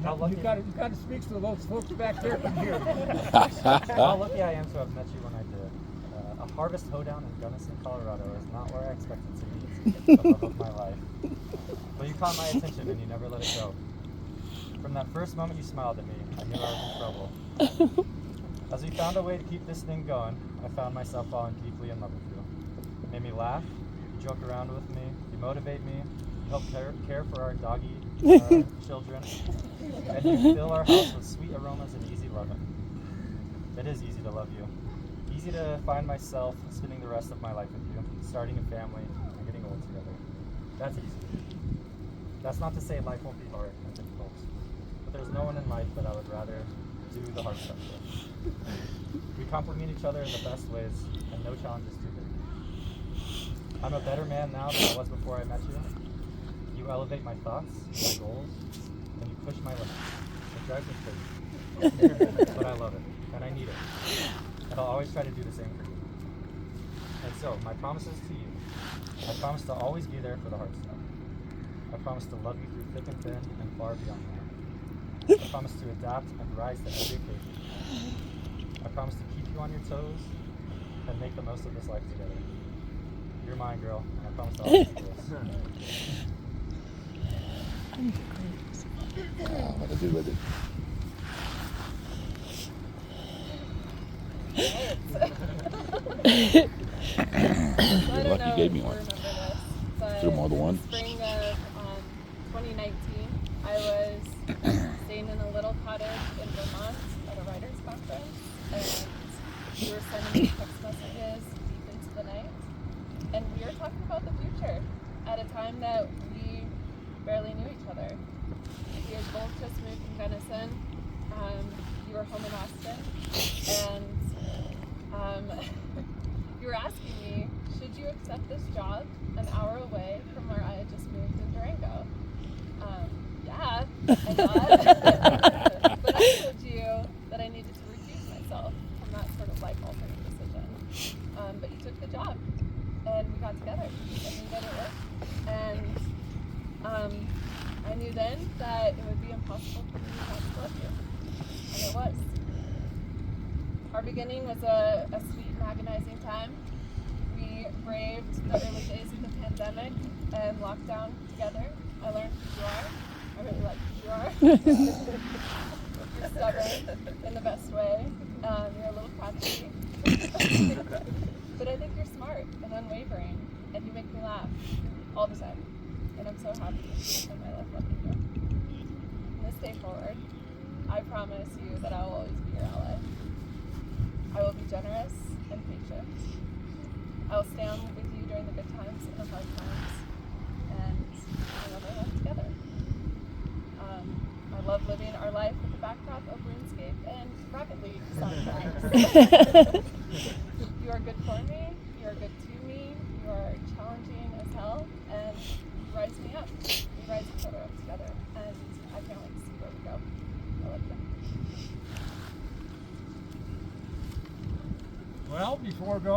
You've got to speak to those folks back there from here. How lucky I am to have met you when I did. A harvest hoedown in Gunnison, Colorado is not where I expected to meet the love of my life. But you caught my attention and you never let it go. From that first moment you smiled at me, I knew I was in trouble. As we found a way to keep this thing going, I found myself falling deeply in love with you. You made me laugh, you joke around with me, you motivate me, you help care for our doggy children, and you fill our house with sweet aromas and easy loving. It is easy to love you. Easy to find myself spending the rest of my life with you, starting a family and getting old together. That's easy. That's not to say life won't be hard and difficult, but there's no one in life that I would rather do the hard stuff with. We complement each other in the best ways, and no challenge is too big. I'm a better man now than I was before I met you. You elevate my thoughts, my goals, and you push my limits. It drives me crazy. But I love it, and I need it. And I'll always try to do the same for you. And so, my promises to you. I promise to always be there for the hard stuff. I promise to love you through thick and thin and far beyond that. I promise to adapt and rise to every occasion. I promise to keep you on your toes and make the most of this life together. You're mine, girl, and I promise to always do this. What to do with it? You're lucky you gave me one. Is there more than one? Spring of 2019, I was staying in a little cottage in Vermont at a writers' conference, and we were sending me text messages deep into the night, and we were talking about the future at a time that we barely knew each other. We had both just moved from Gunnison. You were home in Austin, and you were asking me, should you accept this job an hour away from where I had just moved in Durango? Yeah, I thought. But I told you that I needed to recuse myself from that sort of life-altering decision. But you took the job, and we got together, and we made it work. And I knew then that it would be impossible for me not to love you. And it was. Our beginning was a sweet and agonizing time. We braved the early days of the pandemic and lockdown together. I learned who you are. I really like who you are. You're stubborn in the best way. You're a little crotchety. But I think you're smart and unwavering, and you make me laugh all the time. And I'm so happy to spend my life loving you. From this day forward, I promise you that I will always be your ally. I will be generous and patient. I will stand with you during the good times and the hard times, and we'll never live together. I love living our life with the backdrop of RuneScape and Rocket League sometimes. You are good for me, you are good to me, you are challenging as hell, and you rise me up. We rise each other up together, and I can't wait to see where we go. I love you. Well, before going.